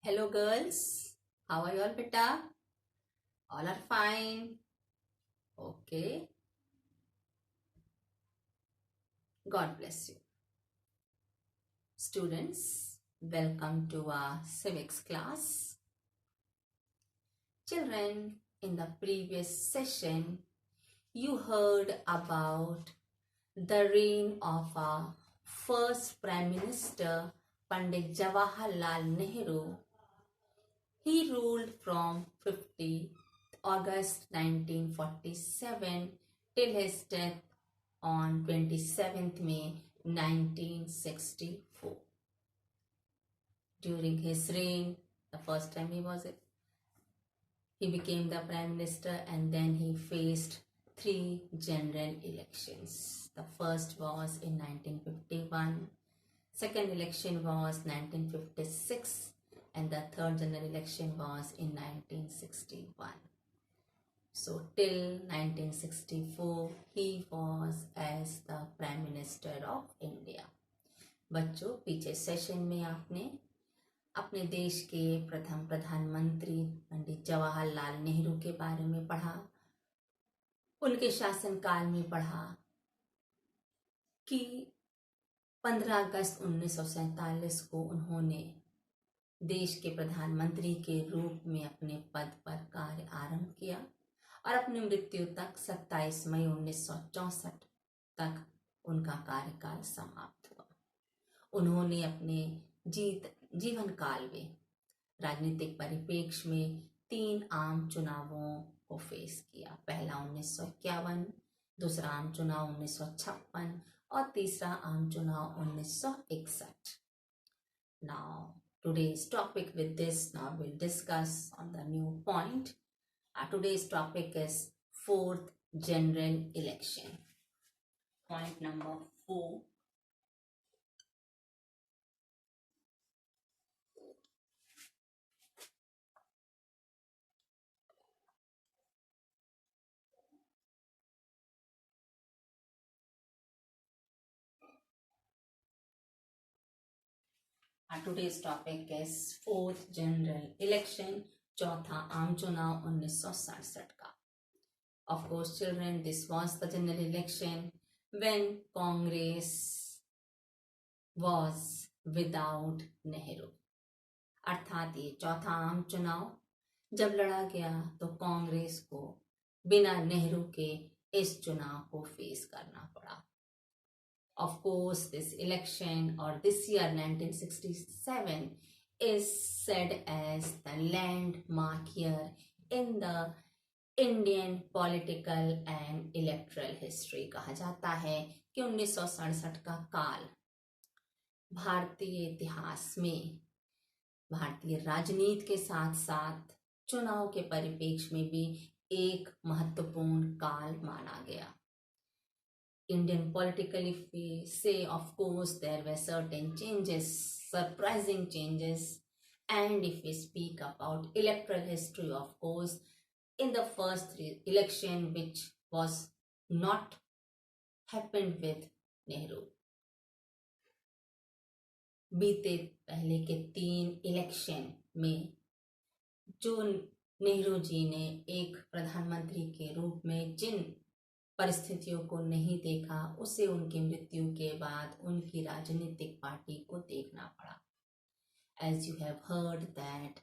Hello, girls. How are you all, beta? All are fine. Okay. God bless you. Students, welcome to our civics class. Children, in the previous session, you heard about the reign of our first Prime Minister, Pandit Jawaharlal Nehru. He ruled from 50 August 1947 till his death on 27th May 1964. During his reign, the first time he became the Prime Minister, and then he faced three general elections. The first was in 1951, second election was 1956, and the third general election was in 1961. So till 1964 he was as the Prime Minister of India. बच्चों, पीछे session में आपने अपने देश के प्रथम प्रधानमंत्री पंडित जवाहरलाल नेहरू के बारे में पढ़ा। उनके शासनकाल में पढ़ा कि 15 अगस्त 1947 को उन्होंने देश के प्रधानमंत्री के रूप में अपने पद पर कार्य आरंभ किया और अपनी मृत्यु तक 27 मई 1964 तक उनका कार्यकाल समाप्त हुआ। उन्होंने अपने जीवन काल में राजनीतिक परिप्रेक्ष्य में 3 आम चुनावों को फेस किया। पहला 1951, दूसरा आम चुनाव 1956 और तीसरा आम चुनाव 1961। Now today's topic, with this now we'll discuss on the new point. Today's topic is 4th general election. Point number 4. Today's topic is 4th general election, चौथा आम चुनाव 1967 का. Of course, children, this was the general election when Congress was without Nehru. अर्थात ये चौथा आम चुनाव जब लड़ा गया तो कांग्रेस को बिना नेहरू के इस चुनाव को फेस करना पड़ा. Of course, this election or this year 1967 is said as the landmark year in the Indian political and electoral history. कहा जाता है कि 1967 का काल भारतीय इतिहास में भारतीय राजनीति के साथ साथ चुनाव के परिप्रेक्ष्य में भी एक महत्वपूर्ण काल माना गया. Indian political, if we say, of course, there were certain changes, surprising changes. And if we speak about electoral history, of course, in the first election, which was not happened with Nehru. बीते पहले के 3 election में जो नेहरू जी ने एक प्रधानमंत्री के रूप में जिन परिस्थितियों को नहीं देखा, उसे उनकी मृत्यु के बाद उनकी राजनीतिक पार्टी को देखना पड़ा. As you have heard that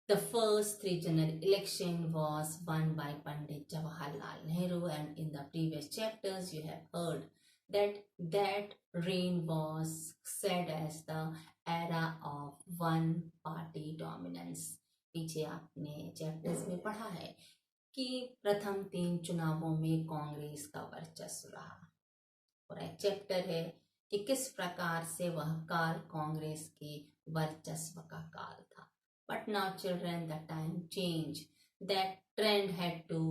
the first 3 general election was won by Pandit Jawaharlal Nehru, and in the previous chapters you have heard that reign was said as the era of one party dominance. पीछे आपने chapters में पढ़ा है कि प्रथम 3 चुनावों में कांग्रेस का वर्चस्व रहा. और एक चैप्टर है कि किस प्रकार से वह काल कांग्रेस के वर्चस्व का काल था. But now children, the time change. That trend had to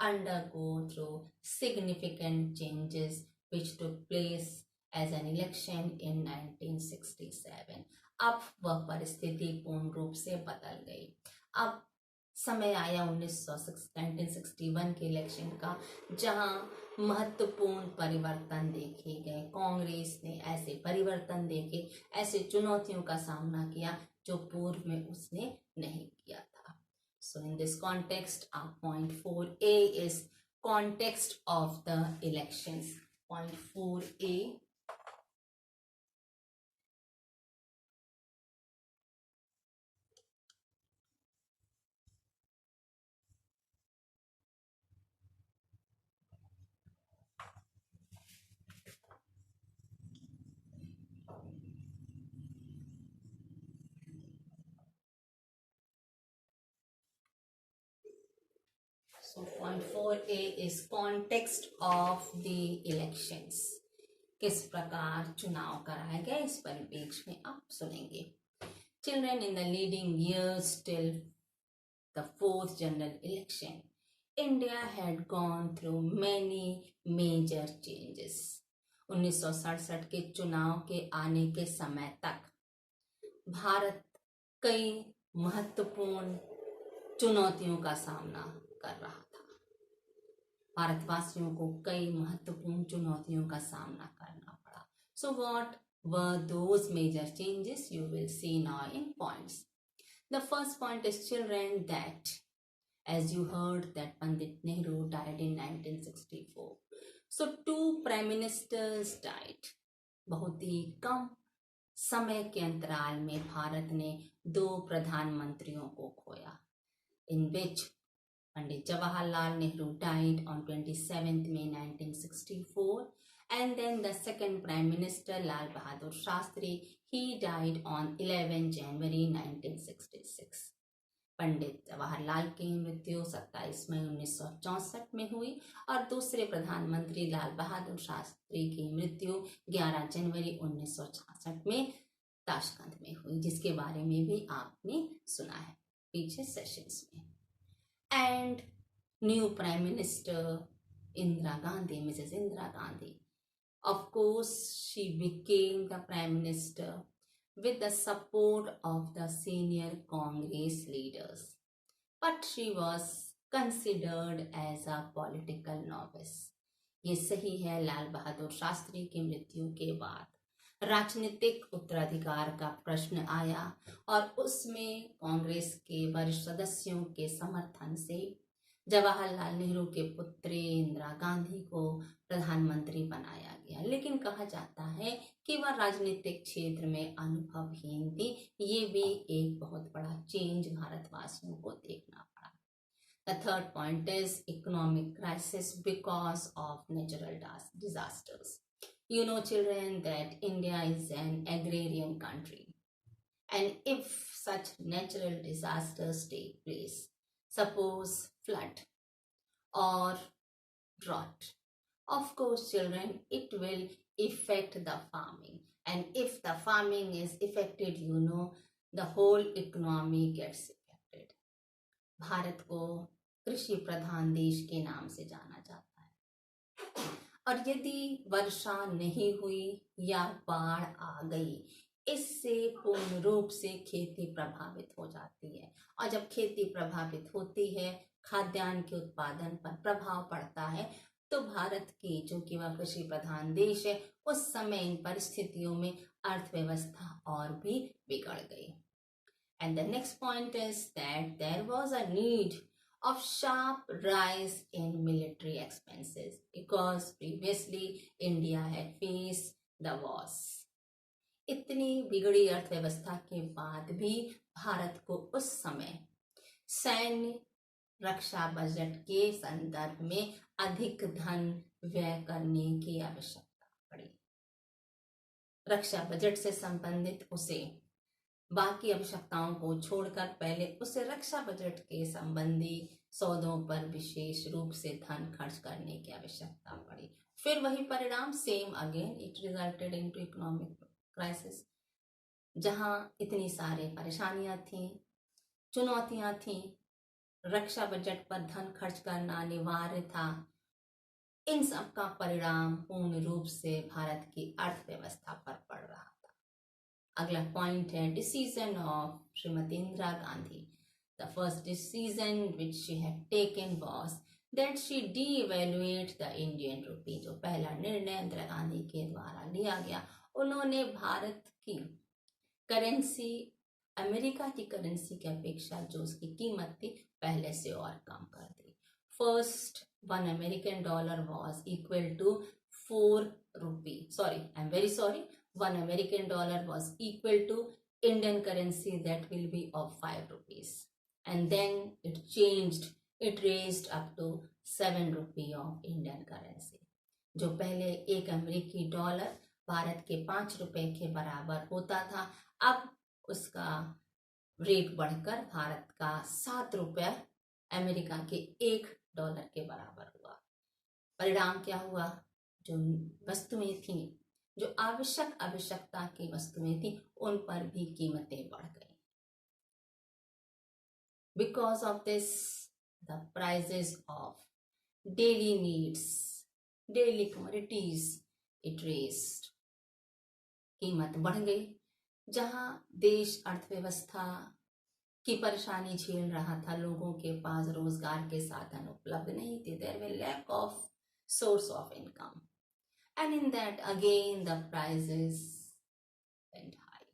undergo through significant changes which took place as an election in 1967. अब वह परिस्थिति पूर्ण रूप से बदल गई. अब समय आया 1961 के इलेक्शन का, जहां महत्वपूर्ण परिवर्तन देखे गए. कांग्रेस ने ऐसे परिवर्तन देखे, ऐसे चुनौतियों का सामना किया जो पूर्व में उसने नहीं किया था. So in this context, our point 4a is context of the elections. Point 4a. So point 4a is context of the elections. किस प्रकार चुनाव कराया गया इस परिपेक्ष में आप सुनेंगे. Children, in the leading years till the fourth general election, India had gone through many major changes. 1967 के चुनाव के आने के समय तक भारत कई महत्वपूर्ण चुनौतियों का सामना कर रहा था. भारतवासियों को कई महत्वपूर्ण चुनौतियों का सामना करना पड़ा. So what were those major changes? You will see now in points. The first point is, children, that as you heard that Pandit Nehru died in 1964. So 2 prime ministers died. बहुत ही कम समय के अंतराल में भारत ने 2 प्रधानमंत्रियों को खोया. In which Pandit Jawaharlal Nehru died on 27th May 1964, and then the second Prime Minister Lal Bahadur Shastri, he died on 11 January 1966. Pandit Jawaharlal की मृत्यु 27 मई 1964 में हुई और दूसरे प्रधानमंत्री लाल बहादुर शास्त्री की मृत्यु 11 जनवरी 1966 में ताशकंद में हुई, जिसके बारे में भी आपने सुना है पीछे सेशंस में. And new Prime Minister Indira Gandhi, Mrs. Indira Gandhi. Of course, she became the Prime Minister with the support of the senior Congress leaders. But she was considered as a political novice. ये सही है, लाल बहादुर शास्त्री की मृत्यु के बाद राजनीतिक उत्तराधिकार का प्रश्न आया और उसमें कांग्रेस के वरिष्ठ सदस्यों के समर्थन से जवाहरलाल नेहरू के पुत्री इंदिरा गांधी को प्रधानमंत्री बनाया गया. लेकिन कहा जाता है कि वह राजनीतिक क्षेत्र में अनुभवहीन थी. ये भी एक बहुत बड़ा चेंज भारतवासियों को देखना पड़ा. The third point is economic crisis because of natural disasters. You know, children, that India is an agrarian country. And if such natural disasters take place, suppose flood or drought, of course, children, it will affect the farming. And if the farming is affected, you know, the whole economy gets affected. Bharat को कृषि प्रधान देश के नाम से जाना जाता है और यदि वर्षा नहीं हुई या बाढ़ आ गई, इससे पूर्ण रूप से खेती प्रभावित हो जाती है. और जब खेती प्रभावित होती है, खाद्यान्न के उत्पादन पर प्रभाव पड़ता है, तो भारत की, जो कि वह कृषि प्रधान देश है, उस समय इन परिस्थितियों में अर्थव्यवस्था और भी बिगड़ गई. And the next point is that there was a need of sharp rise in military expenses because previously India had faced the wars. इतनी बिगड़ी अर्थव्यवस्था के बाद भी भारत को उस समय सैन्य रक्षा बजट के संदर्भ में अधिक धन व्यय करने की आवश्यकता पड़ी. रक्षा बजट से संबंधित उसे बाकी आवश्यकताओं को छोड़कर पहले उसे रक्षा बजट के संबंधी सौदों पर विशेष रूप से धन खर्च करने की आवश्यकता पड़ी. फिर वही परिणाम, same again, it resulted into economic crisis. जहां इतनी सारी परेशानियां थी, चुनौतियां थी, रक्षा बजट पर धन खर्च करना अनिवार्य था. इन सब का परिणाम पूर्ण रूप से भारत की अर्थव्यवस्था पर पड़ रहा था. अगला पॉइंट है decision of Shrimati Indira Gandhi. The first decision which she had taken was that she D-evaluate the Indian rupee. जो पहला निर्णय इंदिरा गांधी के द्वारा लिया गया, उन्होंने भारत की करेंसी अमेरिका की करेंसी की अपेक्षा जो उसकी कीमत थी पहले से और कम कर दी. First $1 was equal to 4 rupee. Sorry, I'm very sorry. $1 was equal to Indian currency that will be of 5 rupees. And then it changed. It raised up to 7 rupee of Indian currency. जो पहले एक अमेरिकी dollar Bharat के 5 रुपए के बराबर होता था, अब उसका रेट बढ़कर भारत का 7 रुपये अमेरिका के $1 के बराबर हुआ. परिणाम क्या हुआ? जो वस्तुएं थी, जो आवश्यकता की वस्तुएं थी, उन पर भी कीमतें बढ़ गई. Because of this, the prices of daily needs, daily commodities, it raised. कीमत बढ़ गई. जहां देश अर्थव्यवस्था की परेशानी झेल रहा था, लोगों के पास रोजगार के साधन उपलब्ध नहीं थे. There were lack of source of income, and in that again the prices went high.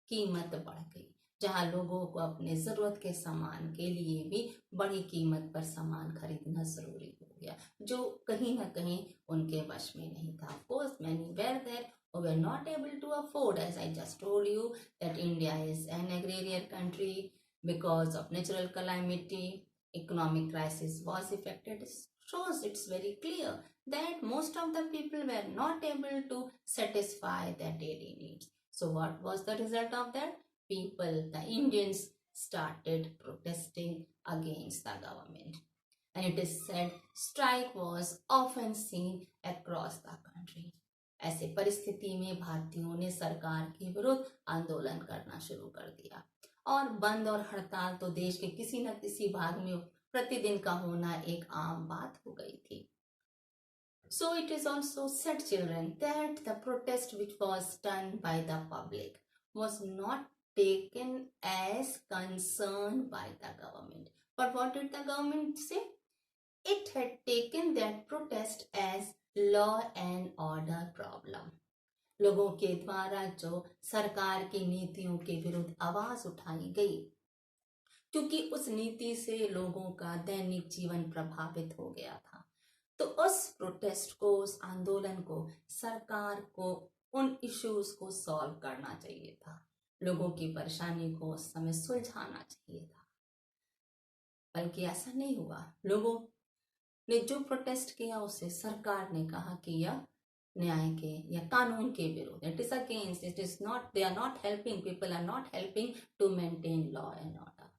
कीमत बढ़ गई. जहां लोगों को अपने जरूरत के सामान के लिए भी बड़ी कीमत पर सामान खरीदना जरूरी हो गया, जो कहीं ना कहीं उनके वश में नहीं था. Of course, many were there who were not able to afford. As I just told you that India is an agrarian country. Because of natural calamity, economic crisis was affected. Shows it's very clear that most of the people were not able to satisfy their daily needs. So what was the result of that? People, the Indians, started protesting against the government. And it is said strike was often seen across the country. ऐसे परिस्थिति में भारतीयों ने सरकार के विरुद्ध आंदोलन करना शुरू कर दिया, और बंद और हड़ताल तो देश के किसी न किसी भाग में प्रतिदिन का होना एक आम बात हो गई थी. So it is also said, children, that the protest which was done by the public was not taken as concern by the government. But what did the government say? It had taken that protest as law and order problem. लोगों के द्वारा जो सरकार की नीतियों के विरुद्ध आवाज उठाई गई, क्योंकि उस नीति से लोगों का दैनिक जीवन प्रभावित हो गया था, तो उस प्रोटेस्ट को, उस आंदोलन को, सरकार को उन इश्यूज को सॉल्व करना चाहिए था. लोगों की परेशानी को उस समय सुलझाना चाहिए था. बल्कि ऐसा नहीं हुआ. लोगों ने जो प्रोटेस्ट किया उसे सरकार ने कहा कि यह न्याय के या कानून के विरुद्ध. It is against, it is not, they are not helping, people are not helping to maintain law and order.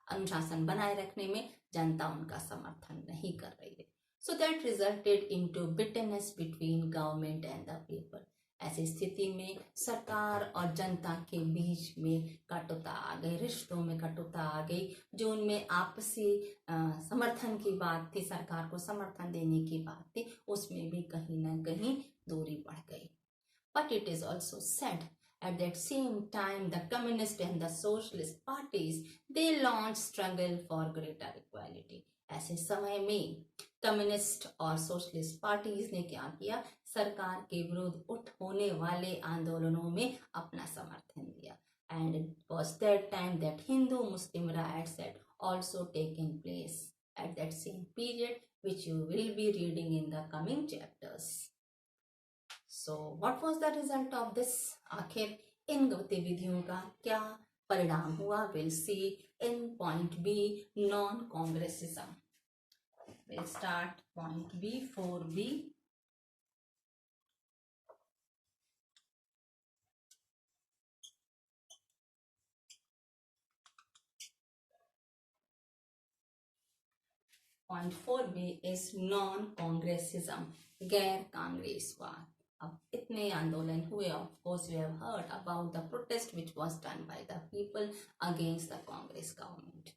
अनुशासन बनाए रखने में जनता उनका समर्थन नहीं कर रही है. So that resulted into bitterness between government and the people. ऐसी स्थिति में सरकार और जनता के बीच में कटुता आ गई, रिश्तों में कटुता आ गई. जो उनमें आपसी समर्थन की बात थी, सरकार को समर्थन देने की बात थी, उसमें भी कहीं ना कहीं दूरी बढ़ गई. But it is also said at that same time the communist and the socialist parties, they launched struggle for greater equality. ऐसे समय में कम्युनिस्ट और सोशलिस्ट पार्टीज ने क्या किया? सरकार के विरुद्ध उठ होने वाले आंदोलनों में अपना समर्थन दिया. And it was that time that Hindu-Muslim riots had also taken place at that same period, which you will be reading in the coming chapters. So what was the result of this? आखिर इन गतिविधियों का क्या परिणाम हुआ? We'll see in point B, non-congressism. We'll start point B, 4B. Point 4B is non-congressism, गैर कांग्रेसवाद. अब इतने आंदोलन हुए. Of course you have heard about the protest which was done by the people against the Congress government.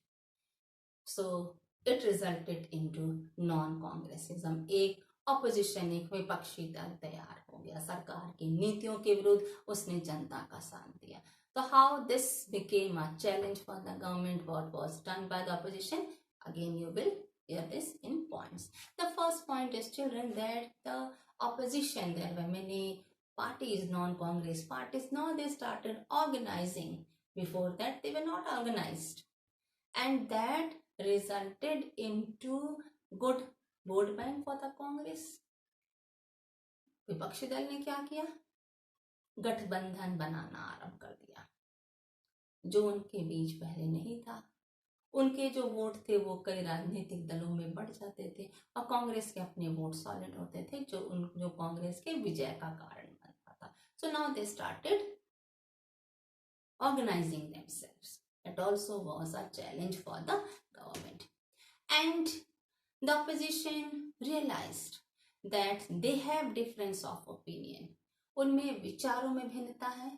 So it resulted into non-congressism. एक opposition, एक विपक्षी दल तैयार हो गया. सरकार की नीतियों के विरुद्ध उसने जनता का साथ दिया. So how this became a challenge for the government? What was done by the opposition? Again you will hear this in points. The first point is, children, that the opposition, there were many parties, non-congress parties, now they started organizing Before that they were not organized, and that resulted into good vote bank for the Congress. विपक्षी दल ने क्या किया, गठबंधन बनाना आरंभ कर दिया, जो उनके बीच पहले नहीं था। उनके जो वोट थे वो कई राजनीतिक दलों में बढ़ जाते थे और कांग्रेस के अपने वोट सॉलिड होते थे, जो कांग्रेस के विजय का कारण बनता था। So now they started organizing themselves. It also was a challenge for the government, and the opposition realized that they have difference of opinion. उनमें विचारों में भिन्नता है,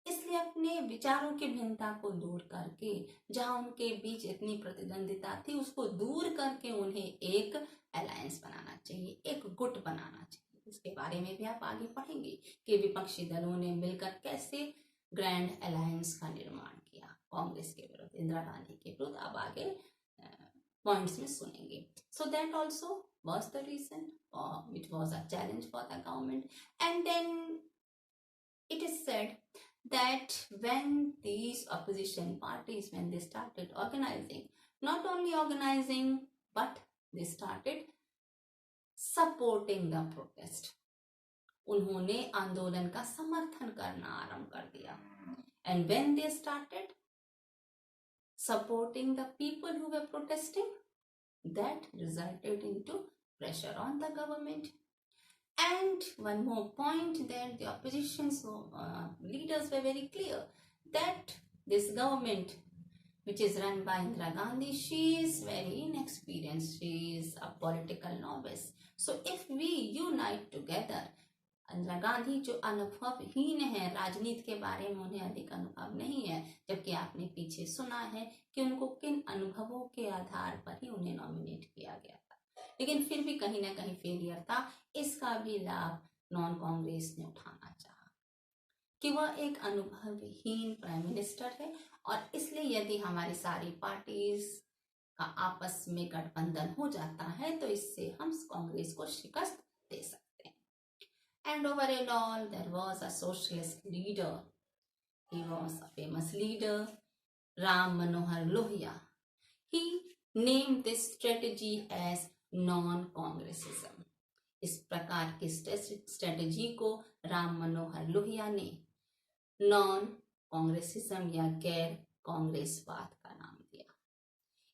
इसलिए अपने विचारों की भिन्नता को दूर करके, जहां उनके बीच इतनी प्रतिद्वंदिता थी उसको दूर करके उन्हें एक अलायंस बनाना चाहिए, एक गुट बनाना चाहिए। इसके बारे में भी आप आगे पढ़ेंगे कि विपक्षी दलों ने मिलकर कैसे ग्रैंड अलायंस का निर्माण किया कांग्रेस के विरुद्ध, इंदिरा गांधी के विरुद्ध। अब आगे पॉइंट्स में सुनेंगे। So that also was the reason, which was a challenge for the government. And then it is said that when these opposition parties, when they started organizing, not only organizing but they started supporting the protest. उन्होंने आंदोलन का समर्थन करना आरंभ कर दिया। And when they started supporting the people who were protesting, that resulted into pressure on the government. And one more point, that the opposition's leaders were very clear that this government, which is run by Indira Gandhi, she is very inexperienced, she is a political novice. So if we unite together, Indira Gandhi जो अनुभवहीन है, राजनीति के बारे में उन्हें अधिक अनुभव नहीं है, जबकि आपने पीछे सुना है कि उनको किन अनुभवों के आधार पर ही उन्हें नॉमिनेट किया गया था, लेकिन फिर भी कहीं ना कहीं फेलियर था। इसका भी लाभ नॉन कांग्रेस ने उठाना चाहा कि वह एक अनुभवहीन प्राइम मिनिस्टर है, और इसलिए यदि हमारी सारी पार्टीज का आपस में गठबंधन हो जाता है तो इससे हम कांग्रेस को शिकस्त दे सकते हैं। And overall, there was a socialist leader. He was a famous leader, Ram Manohar Lohia. He named this strategy as non-congressism. इस प्रकार की स्ट्रेटजी को राम मनोहर लोहिया ने नॉन कांग्रेसिज्म या गैर कांग्रेसवाद का नाम दिया।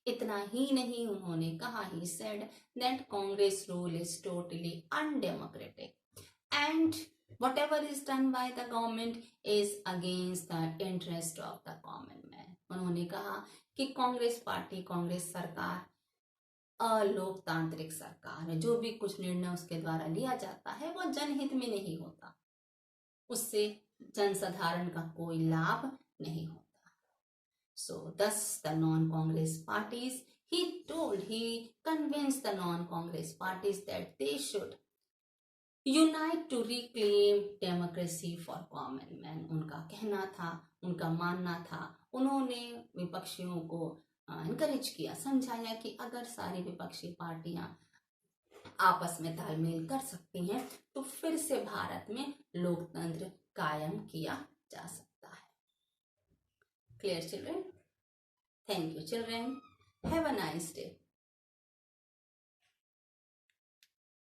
इतना ही नहीं, उन्होंने कहा, he said that Congress rule is totally undemocratic and whatever is done by the government is against the interest of the common man. उन्होंने कहा कि कांग्रेस पार्टी, कांग्रेस सरकार अलोकतांत्रिक सरकार है, जो भी कुछ निर्णय उसके द्वारा लिया जाता है वो जनहित में नहीं होता, उससे जनसाधारण का कोई लाभ नहीं होता। So thus the non-Congress parties, he convinced the non-Congress parties that they should unite to reclaim democracy for common man. उनका कहना था, उनका मानना था, उन्होंने विपक्षियों को इनकरेज किया, समझाया कि अगर सारी विपक्षी पार्टियां आपस में तालमेल कर सकती हैं तो फिर से भारत में लोकतंत्र कायम किया जा सकता है। Clear children? Thank you children. Have a nice day.